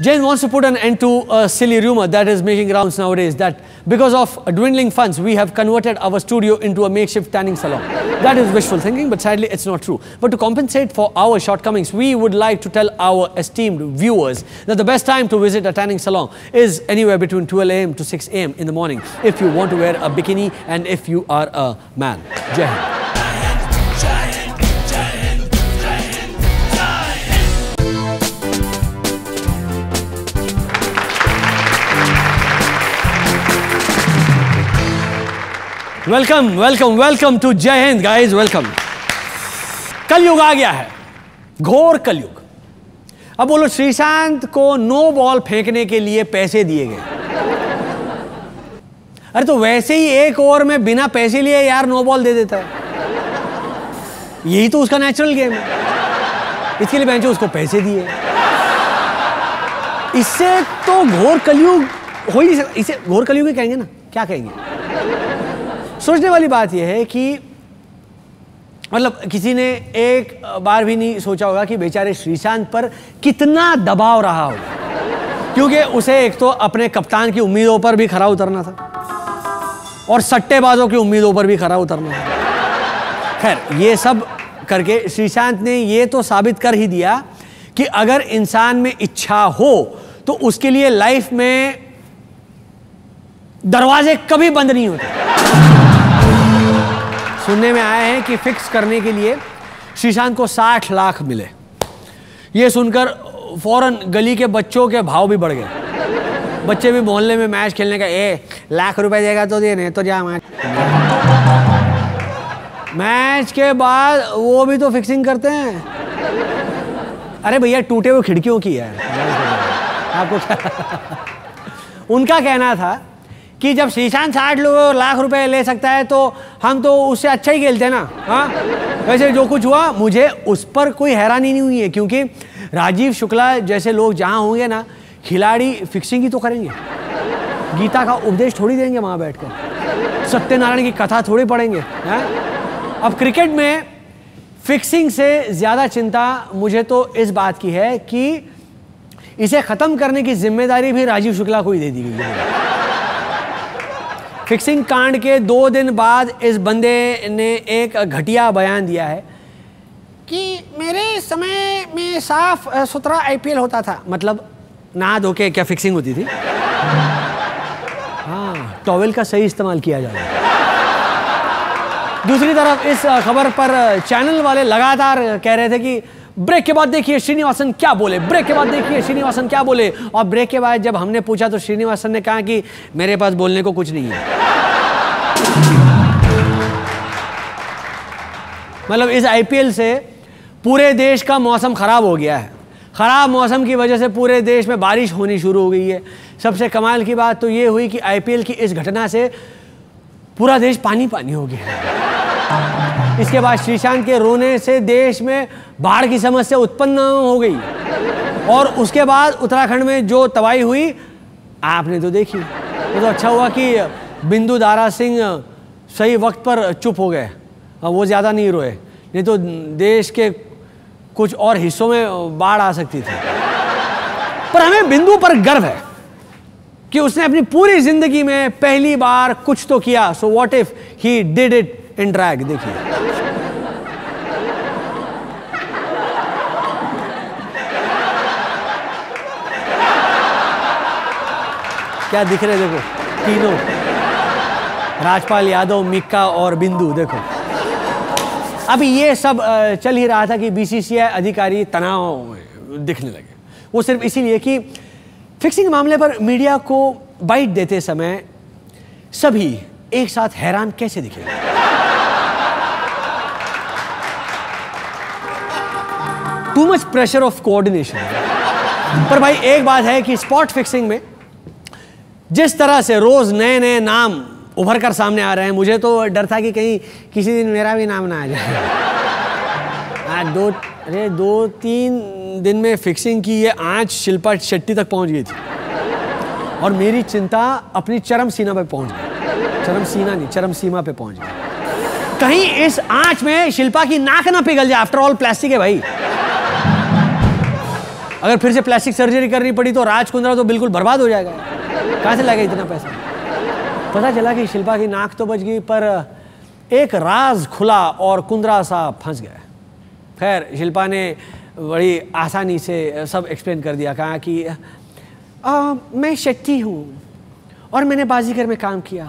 Jain wants to put an end to a silly rumor that is making rounds nowadays, that because of dwindling funds, we have converted our studio into a makeshift tanning salon. That is wishful thinking, but sadly it's not true. But to compensate for our shortcomings, we would like to tell our esteemed viewers that the best time to visit a tanning salon is anywhere between 12 AM to 6 AM in the morning if you want to wear a bikini and if you are a man. Jai Hind. Welcome welcome welcome to Jai Hind guys, welcome. कलयुग आ गया है, घोर कलयुग। अब बोलो, श्रीशांत को no ball फेंकने के लिए पैसे दिए गए। अरे तो वैसे ही एक ओवर में बिना पैसे लिए यार नो बॉल दे देता है, यही तो उसका नेचुरल गेम है। इसके लिए बेंचो उसको पैसे दिए। इससे तो घोर कलयुग हो ही नहीं सकता। इसे घोर कलयुग ही कहेंगे ना, क्या कहेंगे। सोचने वाली बात यह है कि मतलब किसी ने एक बार भी नहीं सोचा होगा कि बेचारे श्रीशांत पर कितना दबाव रहा होगा, क्योंकि उसे एक तो अपने कप्तान की उम्मीदों पर भी खरा उतरना था और सट्टेबाजों की उम्मीदों पर भी खरा उतरना था। खैर, ये सब करके श्रीशांत ने ये तो साबित कर ही दिया कि अगर इंसान में इच्छा हो तो उसके लिए लाइफ में दरवाजे कभी बंद नहीं होते। सुनने में आया है कि फिक्स करने के लिए श्रीशांत को 60 लाख मिले। ये सुनकर फौरन गली के बच्चों के भाव भी बढ़ गए। बच्चे भी मोहल्ले में मैच खेलने का, लाख रुपए देगा तो दे, नहीं तो जा मैच। मैच के बाद वो भी तो फिक्सिंग करते हैं। अरे भैया, टूटे हुए खिड़कियों की है आपको क्या? उनका कहना था कि जब श्रीशांत 60 लाख रुपए ले सकता है तो हम तो उससे अच्छा ही खेलते हैं ना। हाँ, वैसे जो कुछ हुआ मुझे उस पर कोई हैरानी नहीं हुई है, क्योंकि राजीव शुक्ला जैसे लोग जहाँ होंगे ना, खिलाड़ी फिक्सिंग ही तो करेंगे। गीता का उपदेश थोड़ी देंगे वहाँ बैठकर, सत्यनारायण की कथा थोड़ी पढ़ेंगे। हाँ? अब क्रिकेट में फिक्सिंग से ज़्यादा चिंता मुझे तो इस बात की है कि इसे ख़त्म करने की जिम्मेदारी भी राजीव शुक्ला को ही दे दी गई है। फिक्सिंग कांड के 2 दिन बाद इस बंदे ने एक घटिया बयान दिया है कि मेरे समय में साफ सुथरा आईपीएल होता था। मतलब नहा धो के क्या फिक्सिंग होती थी? हाँ, टॉवेल का सही इस्तेमाल किया जा रहा है। दूसरी तरफ इस खबर पर चैनल वाले लगातार कह रहे थे कि ब्रेक के बाद देखिए श्रीनिवासन क्या बोले, ब्रेक के बाद देखिए श्रीनिवासन क्या बोले। और ब्रेक के बाद जब हमने पूछा तो श्रीनिवासन ने कहा कि मेरे पास बोलने को कुछ नहीं है। मतलब इस आईपीएल से पूरे देश का मौसम खराब हो गया है। खराब मौसम की वजह से पूरे देश में बारिश होनी शुरू हो गई है। सबसे कमाल की बात तो ये हुई कि आईपीएल की इस घटना से पूरा देश पानी पानी हो गया है। इसके बाद श्रीशांत के रोने से देश में बाढ़ की समस्या उत्पन्न हो गई और उसके बाद उत्तराखंड में जो तबाही हुई आपने तो देखी। वो तो अच्छा हुआ कि बिंदु दारा सिंह सही वक्त पर चुप हो गए, वो ज़्यादा नहीं रोए, नहीं तो देश के कुछ और हिस्सों में बाढ़ आ सकती थी। पर हमें बिंदु पर गर्व है कि उसने अपनी पूरी जिंदगी में पहली बार कुछ तो किया। So what if he did it in drag. देखिए, क्या दिख रहे, देखो तीनों, राजपाल यादव, मिक्का और बिंदु। देखो, अभी ये सब चल ही रहा था कि बीसीसीआई अधिकारी तनाव दिखने लगे। वो सिर्फ इसीलिए कि फिक्सिंग मामले पर मीडिया को बाइट देते समय सभी एक साथ हैरान कैसे दिखेंगे। Too much pressure of coordination. पर भाई एक बात है कि स्पॉट फिक्सिंग में जिस तरह से रोज नए नए नाम उभर कर सामने आ रहे हैं, मुझे तो डर था कि कहीं किसी दिन मेरा भी नाम ना आ जाए। आज 2-3 दिन में फिक्सिंग की ये आंच शिल्पा शेट्टी तक पहुंच गई थी और मेरी चिंता अपनी चरम सीमा पे पहुंच गई। चरम सीमा नहीं, चरम सीमा पे पहुंच गई। कहीं इस आंच में शिल्पा की नाक ना पिघल जाए। आफ्टर ऑल प्लास्टिक है भाई। अगर फिर से प्लास्टिक सर्जरी करनी पड़ी तो राज कुंद्रा तो बिल्कुल बर्बाद हो जाएगा। कहाँ से लाएगा इतना पैसा? पता चला कि शिल्पा की नाक तो बच गई, पर एक राज खुला और कुंद्रा सा फंस गया। खैर, शिल्पा ने बड़ी आसानी से सब एक्सप्लेन कर दिया। कहा कि मैं शेट्टी हूँ और मैंने बाजीगर में काम किया।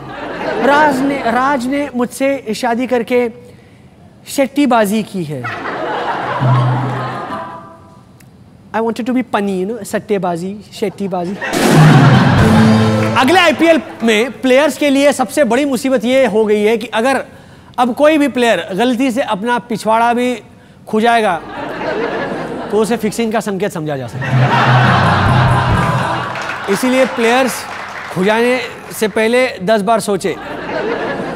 राज ने मुझसे शादी करके शेट्टी बाजी की है। I wanted to be funny, you know, सट्टेबाजी, शेट्टीबाजी। अगले आईपीएल में प्लेयर्स के लिए सबसे बड़ी मुसीबत ये हो गई है कि अगर अब कोई भी प्लेयर गलती से अपना पिछवाड़ा भी खुजाएगा तो उसे फिक्सिंग का संकेत समझा जा सकता है। इसीलिए प्लेयर्स खुजाने से पहले 10 बार सोचे,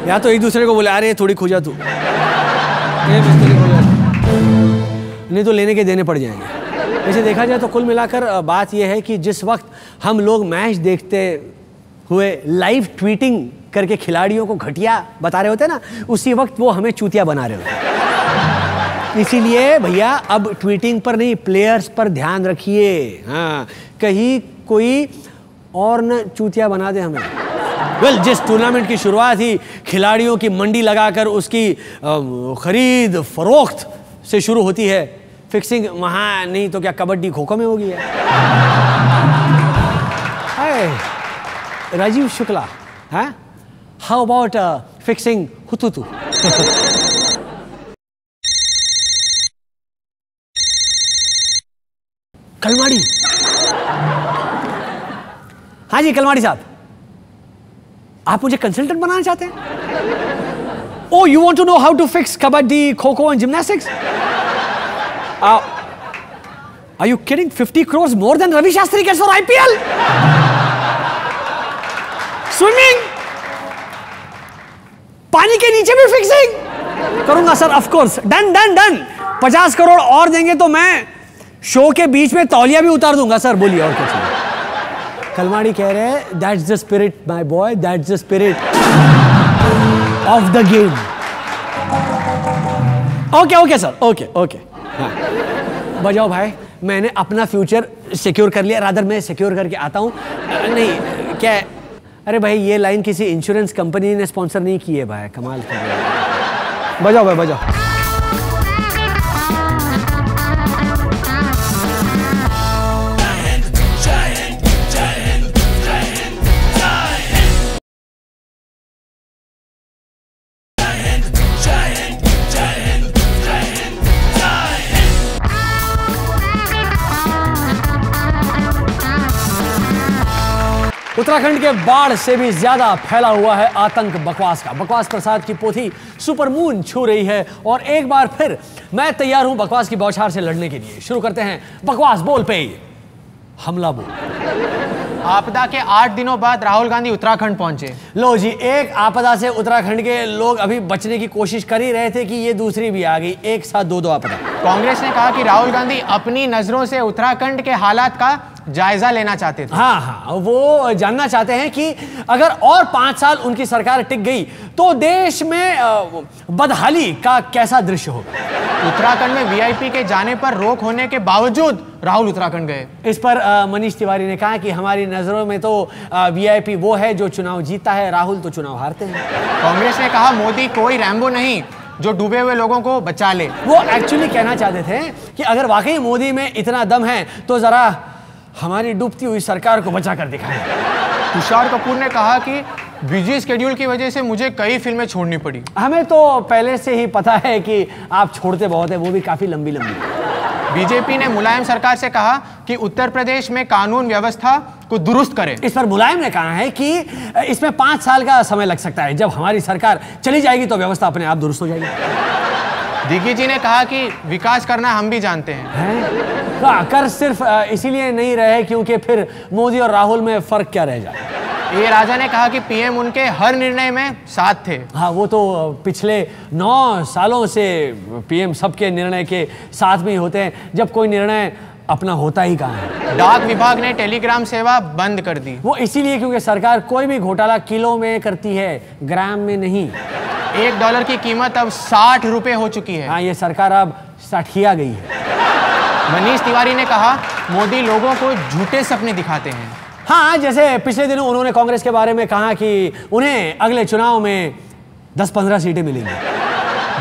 या तो एक दूसरे को बोले अरे थोड़ी खुजा तू, नहीं तो लेने के देने पड़ जाएंगे। वैसे देखा जाए तो कुल मिलाकर बात यह है कि जिस वक्त हम लोग मैच देखते हुए लाइव ट्वीटिंग करके खिलाड़ियों को घटिया बता रहे होते हैं ना, उसी वक्त वो हमें चूतिया बना रहे होते हैं। इसीलिए भैया अब ट्वीटिंग पर नहीं, प्लेयर्स पर ध्यान रखिए। हाँ, कहीं कोई और न चूतिया बना दे हमें। जिस टूर्नामेंट की शुरुआत ही खिलाड़ियों की मंडी लगाकर उसकी खरीद फरोख्त से शुरू होती है, फिक्सिंग वहां नहीं तो क्या कबड्डी खो खो में होगी? राजीव शुक्ला, हाँ, हाउ अबाउट फिक्सिंग हुतुतु? कलमाड़ी, हाँ जी कलमाड़ी साहब, आप मुझे कंसल्टेंट बनाना चाहते हैं? Oh, you want to know how to fix kabaddi, kho-kho and gymnastics? Are you kidding? 50 crores more than Ravi Shastri gets for IPL? Swimming? पानी के नीचे भी फिक्सिंग करूंगा sir, of course. Done done done. 50 crore और देंगे तो मैं show के बीच में तौलिया भी उतार दूंगा सर। बोलिए और कुछ। कलमाड़ी कह रहे हैं that's the spirit my boy, that's the spirit of the game. Okay okay sir, okay okay. हाँ, बजाओ भाई, मैंने अपना फ्यूचर सिक्योर कर लिया। रादर मैं सिक्योर करके आता हूँ। नहीं क्या, अरे भाई ये लाइन किसी इंश्योरेंस कंपनी ने स्पॉन्सर नहीं की है भाई, कमाल कर रहे हैं। बजाओ भाई बजाओ। उत्तराखंड के बाढ़ से भी ज्यादा फैला हुआ है आतंक बकवास का। बकवास प्रसाद की पोथी सुपरमून छू रही है और एक बार फिर मैं तैयार हूं बकवास की बौछार से लड़ने के लिए। शुरू करते हैं बकवास बोल पे हमला बोल। आपदा के 8 दिनों बाद राहुल गांधी उत्तराखंड पहुंचे। लो जी, एक आपदा से उत्तराखंड के लोग अभी बचने की कोशिश कर ही रहे थे कि ये दूसरी भी आ गई, एक साथ दो आपदा। कांग्रेस ने कहा कि राहुल गांधी अपनी नजरों से उत्तराखंड के हालात का जायजा लेना चाहते थे। हाँ, वो जानना चाहते हैं कि अगर और 5 साल उनकी सरकार टिक गई तो देश में बदहाली का कैसा दृश्य होगा। उत्तराखंड में वीआईपी के जाने पर रोक होने के बावजूद राहुल उत्तराखंड गए। इस पर मनीष तिवारी ने कहा कि हमारी नजरों में तो वीआईपी वो है जो चुनाव जीतता है, राहुल तो चुनाव हारते हैं। कांग्रेस ने कहा मोदी कोई रैम्बो नहीं जो डूबे हुए लोगों को बचा ले। वो एक्चुअली कहना चाहते थे कि अगर वाकई मोदी में इतना दम है तो जरा हमारी डूबती हुई सरकार को बचा कर दिखाएं। तुषार कपूर ने कहा कि बिजी स्केड्यूल की वजह से मुझे कई फिल्में छोड़नी पड़ी। हमें तो पहले से ही पता है कि आप छोड़ते बहुत है, वो भी काफी लंबी लंबी। बीजेपी ने मुलायम सरकार से कहा कि उत्तर प्रदेश में कानून व्यवस्था को दुरुस्त करे। इस पर मुलायम ने कहा है कि इसमें 5 साल का समय लग सकता है, जब हमारी सरकार चली जाएगी तो व्यवस्था अपने आप दुरुस्त हो जाएगी। दिग्गी जी ने कहा कि विकास करना हम भी जानते हैं। कर सिर्फ इसीलिए नहीं रहे क्योंकि फिर मोदी और राहुल में फर्क क्या रह जाए। ये राजा ने कहा कि पीएम उनके हर निर्णय में साथ थे। हाँ, वो तो पिछले 9 सालों से पीएम सबके निर्णय के साथ में ही होते हैं, जब कोई निर्णय अपना होता ही कहाँ है। डाक विभाग ने टेलीग्राम सेवा बंद कर दी। वो इसीलिए क्योंकि सरकार कोई भी घोटाला किलो में करती है, ग्राम में नहीं। $1 की कीमत अब 60 रुपए हो चुकी है। हाँ, ये सरकार अब 60 गई है। मनीष तिवारी ने कहा मोदी लोगों को झूठे सपने दिखाते हैं। हाँ, जैसे पिछले दिनों उन्होंने कांग्रेस के बारे में कहा कि उन्हें अगले चुनाव में 10-15 सीटें मिलेंगी।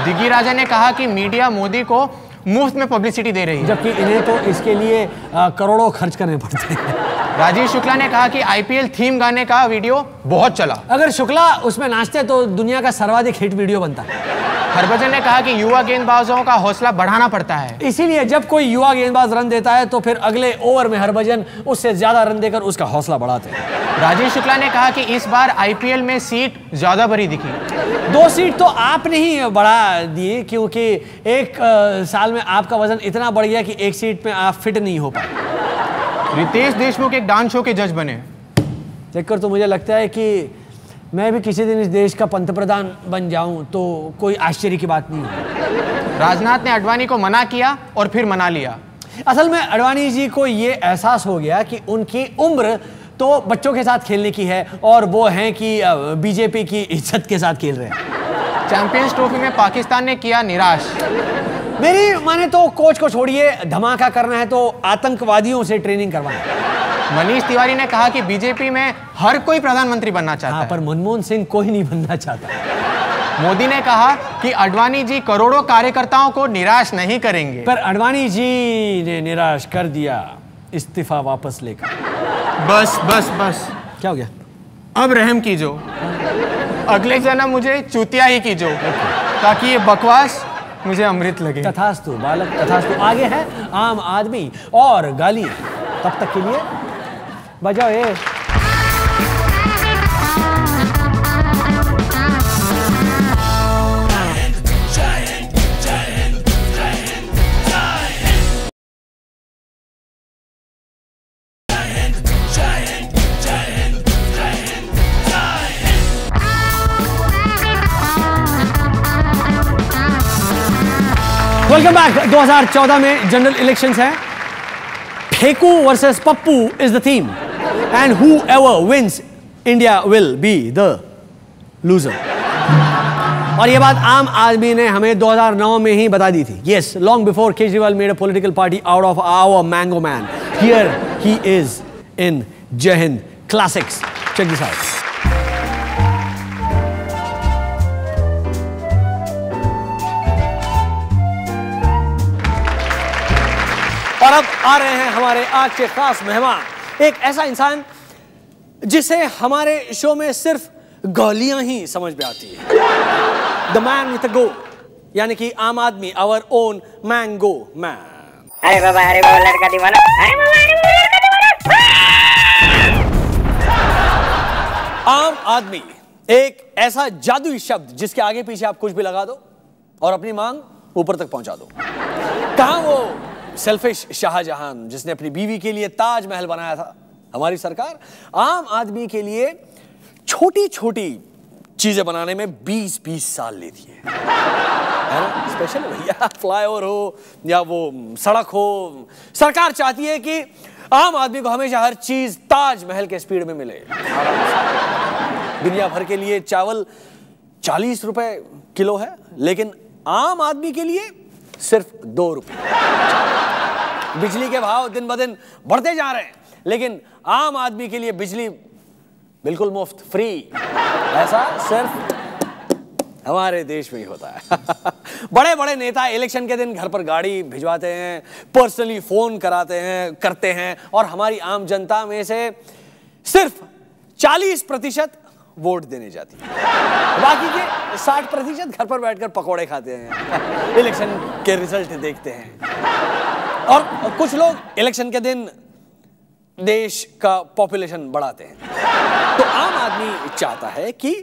दिग्गी राजा ने कहा कि मीडिया मोदी को मुफ्त में पब्लिसिटी दे रही है, जबकि इन्हें तो इसके लिए करोड़ों खर्च करने पड़ते हैं। राजीव शुक्ला ने कहा कि आईपीएल थीम गाने का वीडियो बहुत चला। अगर शुक्ला उसमें नाचते तो दुनिया का सर्वाधिक हिट वीडियो बनता है। हरभजन ने कहा कि युवा गेंदबाजों का हौसला बढ़ाना पड़ता है, इसीलिए जब कोई युवा गेंदबाज रन देता है तो फिर अगले ओवर में हरभजन उससे ज्यादा रन देकर उसका हौसला बढ़ाते हैं। राजीव शुक्ला ने कहा कि इस बार आईपीएल में सीट ज्यादा भरी दिखी। 2 सीट तो आपने ही बढ़ा दी, क्योंकि एक साल में आपका वजन इतना बढ़ गया कि एक सीट में आप फिट नहीं हो पाए। रितेश देशमुख एक डांस शो के जज बने। देखकर तो मुझे लगता है कि मैं भी किसी दिन इस देश का पंतप्रधान बन जाऊं तो कोई आश्चर्य की बात नहीं है। राजनाथ ने आडवाणी को मना किया और फिर मना लिया। असल में आडवाणी जी को ये एहसास हो गया कि उनकी उम्र तो बच्चों के साथ खेलने की है और वो हैं कि बीजेपी की इज्जत के साथ खेल रहे हैं। चैंपियंस ट्रॉफी में पाकिस्तान ने किया निराश। मेरी माने तो कोच को छोड़िए, धमाका करना है तो आतंकवादियों से ट्रेनिंग करवाएं। मनीष तिवारी ने कहा कि बीजेपी में हर कोई प्रधानमंत्री बनना चाहता है, पर मनमोहन सिंह कोई नहीं बनना चाहता। मोदी ने कहा कि आडवाणी जी करोड़ों कार्यकर्ताओं को निराश नहीं करेंगे, पर आडवाणी जी ने निराश कर दिया इस्तीफा वापस लेकर। बस बस बस, क्या हो गया? अब रहम कीजो, अगले जन्म मुझे चूतिया ही कीजो, ताकि ये बकवास मुझे अमृत लगे। तथास्तु बालक, तथास्तु। आगे है आम आदमी और गाली। तब तक के लिए बजाओ ये। Welcome back. 2014 में जनरल इलेक्शंस हैं। फेकू versus Pappu is the theme and whoever wins India will be the loser। और ये बात आम आदमी ने हमें 2009 में ही बता दी थी। Yes, long before Kejriwal made a political party out of our Mango Man. Here he is in Jai Hind Classics. Check this out. और अब आ रहे हैं हमारे आज के खास मेहमान, एक ऐसा इंसान जिसे हमारे शो में सिर्फ गालियां ही समझ में आती है। द मैन विद अ गो, यानी कि आम आदमी, आवर ओन मैंगो मैन। अरे बाबा लड़का दीवाना, अरे बाबा लड़का दीवाना। आम आदमी एक ऐसा जादुई शब्द जिसके आगे पीछे आप कुछ भी लगा दो और अपनी मांग ऊपर तक पहुंचा दो। कहां वो सेल्फिश शाहजहां जिसने अपनी बीवी के लिए ताजमहल बनाया था? हमारी सरकार आम आदमी के लिए छोटी छोटी चीजें बनाने में 20-20 साल लेती है ना? स्पेशल भैया, फ्लाईओवर हो या वो सड़क हो, सरकार चाहती है कि आम आदमी को हमेशा हर चीज ताजमहल के स्पीड में मिले। दुनिया भर के लिए चावल 40 रुपए किलो है, लेकिन आम आदमी के लिए सिर्फ 2 रुपए। बिजली के भाव दिन ब दिन बढ़ते जा रहे हैं, लेकिन आम आदमी के लिए बिजली बिल्कुल मुफ्त, फ्री। ऐसा सिर्फ हमारे देश में ही होता है। बड़े बड़े नेता इलेक्शन के दिन घर पर गाड़ी भिजवाते हैं, पर्सनली फोन करते हैं और हमारी आम जनता में से सिर्फ 40% वोट देने जाती है। बाकी के 60% घर पर बैठकर पकौड़े खाते हैं, इलेक्शन के रिजल्ट देखते हैं। और कुछ लोग इलेक्शन के दिन देश का पॉपुलेशन बढ़ाते हैं। तो आम आदमी चाहता है कि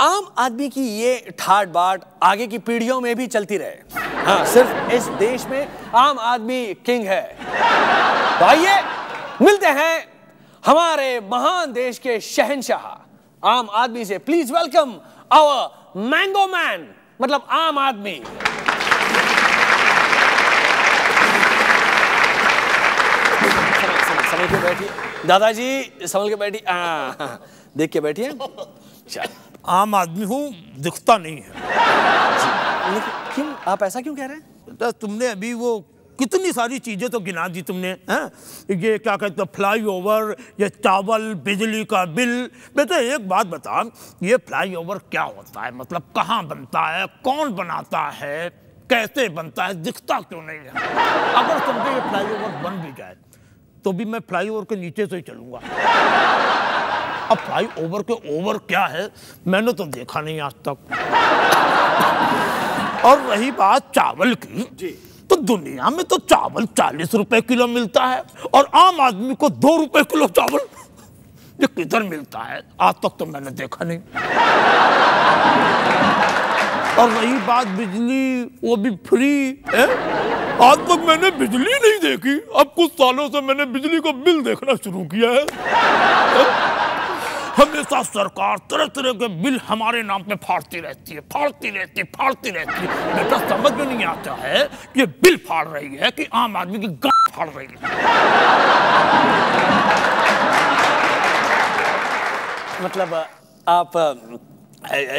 आम आदमी की ये ठाट बाट आगे की पीढ़ियों में भी चलती रहे। हाँ, सिर्फ इस देश में आम आदमी किंग है। तो आइए मिलते हैं हमारे महान देश के शहंशाह आम आदमी से। Please welcome our mango man, मतलब आम आदमी। संभल के बैठिए दादाजी, संभल के बैठिए। देख के बैठिए। आम आदमी हूँ, दिखता नहीं है। क्यों, आप ऐसा क्यों कह रहे हैं? तो तुमने अभी वो कितनी सारी चीजें तो गिना दी तुमने हैं? ये क्या कहते हैं फ्लाईओवर, ये चावल, बिजली का बिल। बेटा एक बात बता, ये फ्लाईओवर क्या होता है, मतलब कहाँ बनता है, कौन बनाता है, कैसे बनता है, दिखता क्यों नहीं है? अगर समझे ये फ्लाईओवर बन भी जाए तो भी मैं फ्लाईओवर के नीचे से ही चलूंगा। अब फ्लाईओवर के ओवर क्या है मैंने तो देखा नहीं आज तक। और रही बात चावल की जी, तो दुनिया में तो चावल 40 रुपए किलो मिलता है और आम आदमी को 2 रुपए किलो चावल ये किधर मिलता है, आज तक तो मैंने देखा नहीं। और रही बात बिजली, वो भी फ्री है। आज तक मैंने बिजली नहीं देखी, अब कुछ सालों से मैंने बिजली का बिल देखना शुरू किया है। हमेशा सरकार तरह तरह के बिल हमारे नाम पे फाड़ती रहती है, फाड़ती रहती है। बेटा समझ में नहीं आता है कि ये बिल फाड़ रही है कि आम आदमी की गांड फाड़ रही है। मतलब आप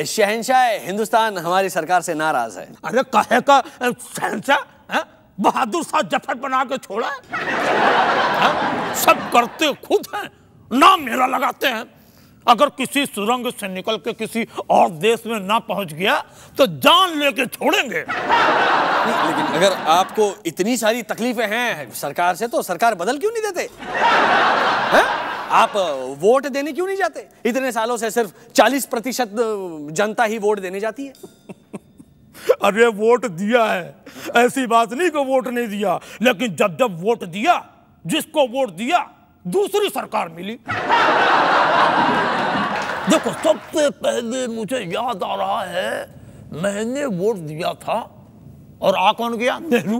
शहंशाह हिंदुस्तान हमारी सरकार से नाराज है? अरे कहे का शहंशाह, बहादुर शाह जफर बना के छोड़ा है? सब करते खुद हैं, नाम मेरा लगाते हैं। अगर किसी सुरंग से निकल के किसी और देश में ना पहुंच गया तो जान लेके छोड़ेंगे। नहीं, लेकिन अगर आपको इतनी सारी तकलीफें हैं सरकार से तो सरकार बदल क्यों नहीं देते हैं? आप वोट देने क्यों नहीं जाते? इतने सालों से सिर्फ 40% जनता ही वोट देने जाती है। अरे वोट दिया है, ऐसी बात नहीं कि वोट नहीं दिया, लेकिन जब जब वोट दिया, जिसको वोट दिया दूसरी सरकार मिली। देखो सबसे पहले मुझे याद आ रहा है मैंने वोट दिया था और आ कौन गया? नेहरू।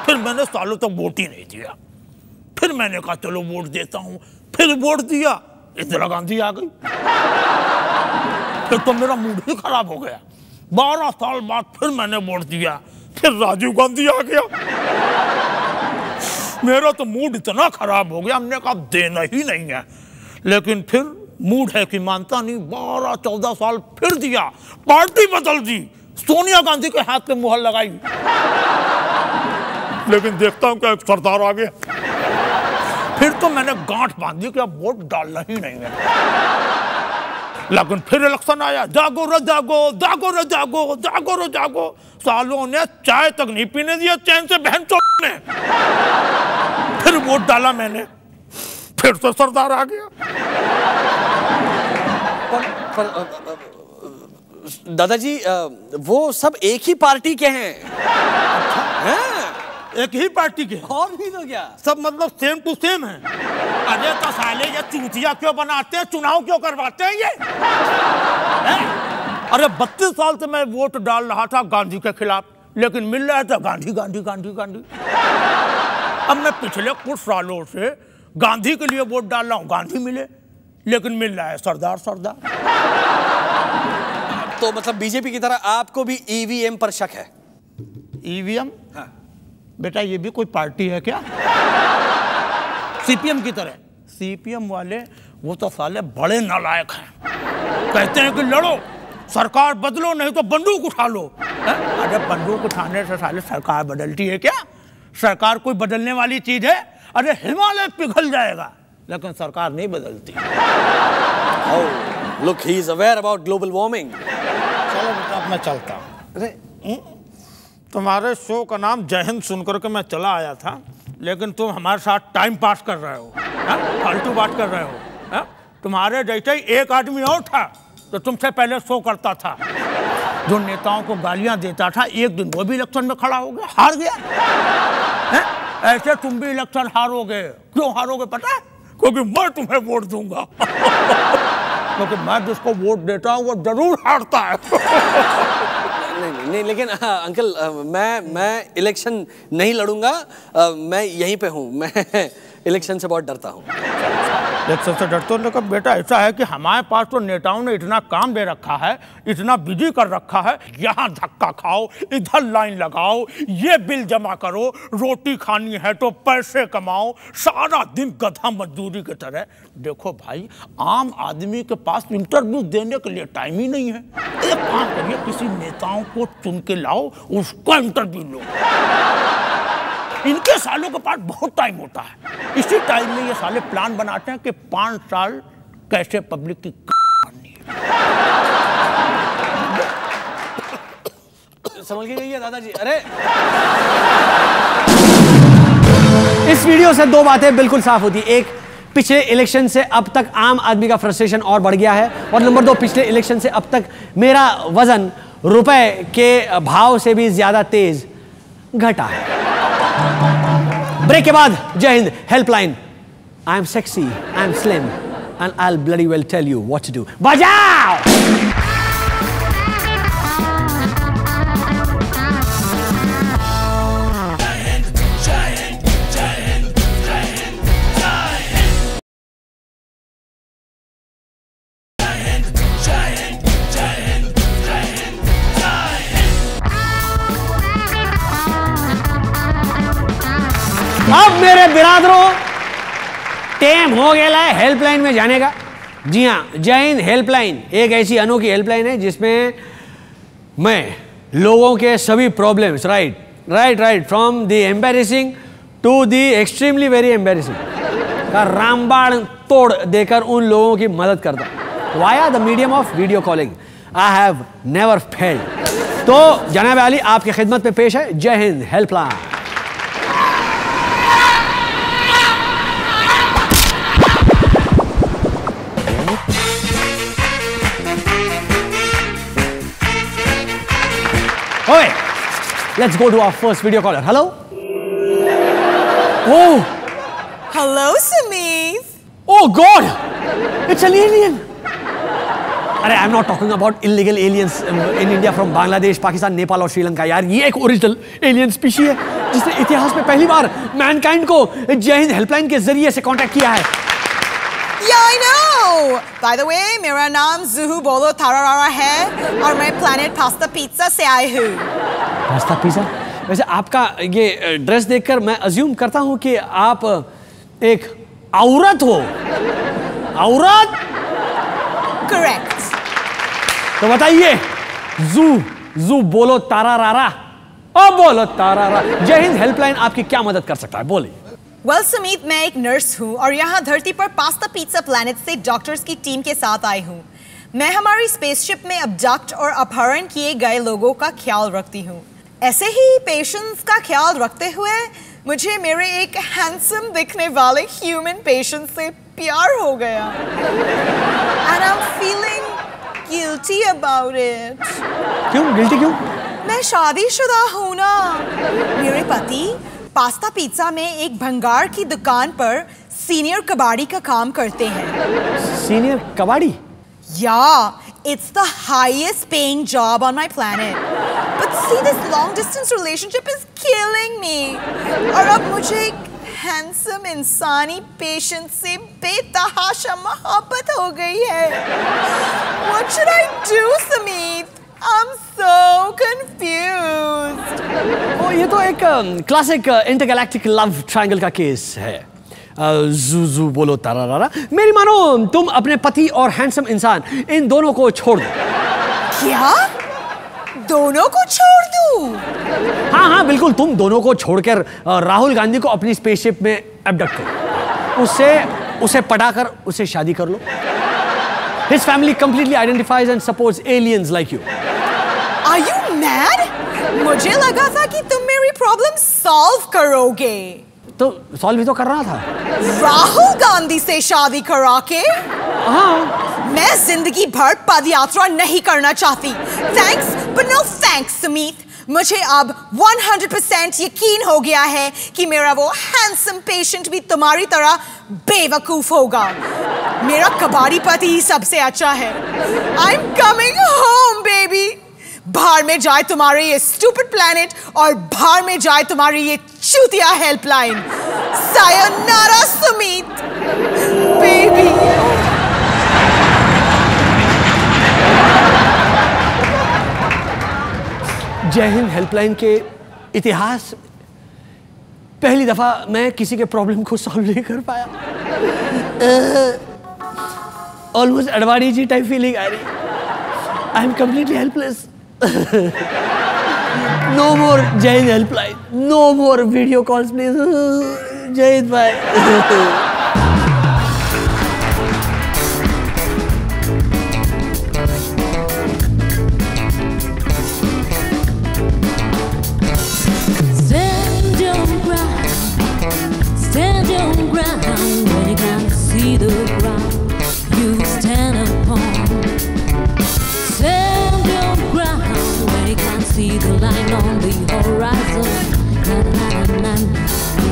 फिर मैंने सालों तक वोट ही नहीं दिया, फिर मैंने कहा चलो वोट देता हूं, फिर वोट दिया, इंदिरा गांधी आ गई। फिर तो मेरा मूड ही खराब हो गया। 12 साल बाद फिर मैंने वोट दिया, फिर राजीव गांधी आ गया। मेरा तो मूड इतना खराब हो गया, हमने कहा देना ही नहीं है। लेकिन फिर मूड है कि मानता नहीं, 12-14 साल फिर दिया, पार्टी बदल दी, सोनिया गांधी के हाथ पे मुहर लगाई। लेकिन देखता हूं क्या एक सरदार आ गया। फिर तो मैंने गांठ बांध दी कि अब वोट डालना ही नहीं है। लेकिन फिर इलेक्शन आया, जागो रे जागो, जागो रे जागो, जागो रे जागो। सालों ने चाय तक नहीं पीने दिया चैन से बहन चोद ने। फिर वोट डाला मैंने, फिर तो सरदार आ गया। दादाजी वो सब एक ही पार्टी के हैं। हैं? एक ही पार्टी के और भी तो क्या, सब मतलब सेम टू सेम है। अरे तो साले ये चूतिया क्यों बनाते हैं, चुनाव क्यों करवाते हैं ये? अरे 32 साल से मैं वोट डाल रहा था गांधी के खिलाफ, लेकिन मिल रहा था गांधी गांधी गांधी गांधी। अब मैं पिछले कुछ सालों से गांधी के लिए वोट डाल रहा हूं, गांधी मिले, लेकिन मिल रहा है सरदार सरदार। तो मतलब बीजेपी की तरह आपको भी ईवीएम पर शक है? ईवीएम? हाँ। बेटा ये भी कोई पार्टी है क्या? सीपीएम की तरह। सीपीएम वाले वो तो साले बड़े नालायक हैं, कहते हैं कि लड़ो, सरकार बदलो, नहीं तो बंदूक उठा लो। अरे बंदूक उठाने से साले सरकार बदलती है क्या? सरकार कोई बदलने वाली चीज है? अरे हिमालय पिघल जाएगा, लेकिन सरकार नहीं बदलती। Oh, look, he is aware about global warming. चलो बेटा मैं चलता हूँ। अरे तुम्हारे शो का नाम जय हिंद सुनकर के मैं चला आया था, लेकिन तुम हमारे साथ टाइम पास कर रहे हो, फालतू बात कर रहे हो। तुम्हारे जैसे ही एक आदमी और था तो तुमसे पहले शो करता था, जो नेताओं को गालियां देता था, एक दिन वो भी इलेक्शन में खड़ा हो गया, हार गया। ऐसे तुम भी इलेक्शन हारोगे। क्यों हारोगे पता है? क्योंकि मैं तुम्हें वोट दूंगा। क्योंकि मैं जिसको वोट देता हूँ वो जरूर हारता है। नहीं, लेकिन अंकल मैं इलेक्शन नहीं लड़ूंगा, मैं यहीं पे हूँ। मैं इलेक्शन से बहुत डरता हूँ। इलेक्शन से डरते हो? लेकिन बेटा ऐसा है कि हमारे पास तो नेताओं ने इतना काम दे रखा है, इतना बिजी कर रखा है, यहाँ धक्का खाओ, इधर लाइन लगाओ, ये बिल जमा करो, रोटी खानी है तो पैसे कमाओ, सारा दिन गधा मजदूरी की तरह। देखो भाई, आम आदमी के पास इंटरव्यू देने के लिए टाइम ही नहीं है। एक काम करिए, किसी नेताओं को चुन के लाओ, उसका इंटरव्यू लो। इनके सालों के पास बहुत टाइम होता है। इसी टाइम में ये साले प्लान बनाते हैं कि 5 साल कैसे पब्लिक की करनी है। संभल के गई है दादाजी। अरे इस वीडियो से 2 बातें बिल्कुल साफ होती। एक, पिछले इलेक्शन से अब तक आम आदमी का फ्रस्ट्रेशन और बढ़ गया है, और नंबर 2, पिछले इलेक्शन से अब तक मेरा वजन रुपए के भाव से भी ज्यादा तेज घटा है। ब्रेक के बाद Jai Hind helpline. I am sexy, I am slim and I will bloody well tell you what to do. बजाओ। अब मेरे बिरादरों, टाइम हो गया है हेल्पलाइन में जाने का। जी हाँ, जय हिंद हेल्पलाइन एक ऐसी अनोखी हेल्पलाइन है जिसमें मैं लोगों के सभी problems right from the embarrassing to the extremely very embarrassing का रामबाण तोड़ देकर उन लोगों की मदद करता via the medium of video calling. I have never failed. तो जनाब अली आपकी खिदमत में पेश है Jai Hind helpline. Okay, let's go to our first video caller. Hello? Oh! Hello, Sumeet. Oh God! It's an alien! अरे I'm not talking about illegal aliens in India from Bangladesh, Pakistan, Nepal और श्रीलंका यार। ये एक ओरिजिनल एलियन स्पीशी है जिसने इतिहास में पहली बार मैनकाइंड को जय हिंद हेल्पलाइन के जरिए से कांटेक्ट किया है। Yeah, I know. By the way, मेरा नाम जुहू बोलो तारारारा है और मैं प्लैनेट पास्ता पिज्जा से आई हूँ। Pasta pizza? वैसे आपका ये ड्रेस देखकर मैं अज्यूम करता हूँ कि आप एक औरत हो। औरत? Correct. तो बताइए, जू बोलो तारारारा। ओ बोलो तारारा। जय हिंद हेल्पलाइन आपकी क्या मदद कर सकता है, बोलिए। Well, सुमीत, मैं एक नर्स हूँ और यहाँ धरती पर पास्ता पिज्जा प्लैनेट से डॉक्टर्स की टीम के साथ आई हूँ। मैं हमारी स्पेसशिप में अबडक्ट और अपहरण किए गए लोगों का ख्याल रखती हूँ। ऐसे ही पेशेंट्स का ख्याल रखते हुए मुझे मेरे एक हैंडसम दिखने वाले ह्यूमन पेशेंट से प्यार हो गया। And I'm feeling guilty about it. क्यों गिल्टी क्यों? मैं शादीशुदा हूँ ना। मेरे पति पास्ता पिज्जा में एक भंगार की दुकान पर सीनियर कबाड़ी का काम करते हैं। सीनियर कबाड़ी? Yeah, it's the highest paying job on my planet. But see, this long distance relationship is killing me. और अब मुझे एक हैंडसम इंसानी पेशेंट से बेतहाशा मोहब्बत हो गई है। What should I do, Sumeet? I'm so confused. ओ, ये तो एक क्लासिक इंटरगैलेक्टिक लव ट्रायंगल का केस है। जू बोलो तारारारा। मेरी मानो तुम अपने पति और हैंडसम इंसान इन दोनों को छोड़ दो। क्या? दोनों को छोड़ दूं? हाँ बिल्कुल, तुम दोनों को छोड़कर राहुल गांधी को अपनी स्पेसशिप में अबडक्ट करो। उसे पटाकर उसे शादी कर लो। His family completely identifies and supports aliens like you. Are you mad? मुझे लगा था कि तुम मेरी प्रॉब्लम सॉल्व करोगे। तो सॉल्व ही तो कर रहा था। राहुल गांधी से शादी करा के? हाँ। मैं जिंदगी भर पद यात्रा नहीं करना चाहती। Thanks, but no thanks, Sumeet. मुझे अब 100% यकीन हो गया है कि मेरा वो हैंडसम पेशेंट भी तुम्हारी तरह बेवकूफ होगा। मेरा कबाड़ी पति ही सबसे अच्छा है। I'm coming home, baby. बाहर में जाए तुम्हारे ये स्टूपिड प्लैनेट और बाहर में जाए तुम्हारी ये चूतिया हेल्पलाइन। Sayonara, Sumit. Baby. जय हिंद हेल्पलाइन के इतिहास पहली दफा मैं किसी के प्रॉब्लम को सॉल्व नहीं कर पाया। Almost Advani ji type feeling आ रही। I am completely helpless. No more Jai Hind helpline, no more video calls please. Jai Hind भाई। Stand your ground when you can't see the ground you stand upon. Stand your ground when you can't see the line on the horizon.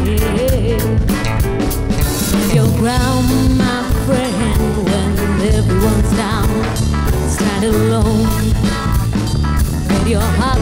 Yeah. Stand your ground, my friend, when everyone's down. Stand alone with your heart.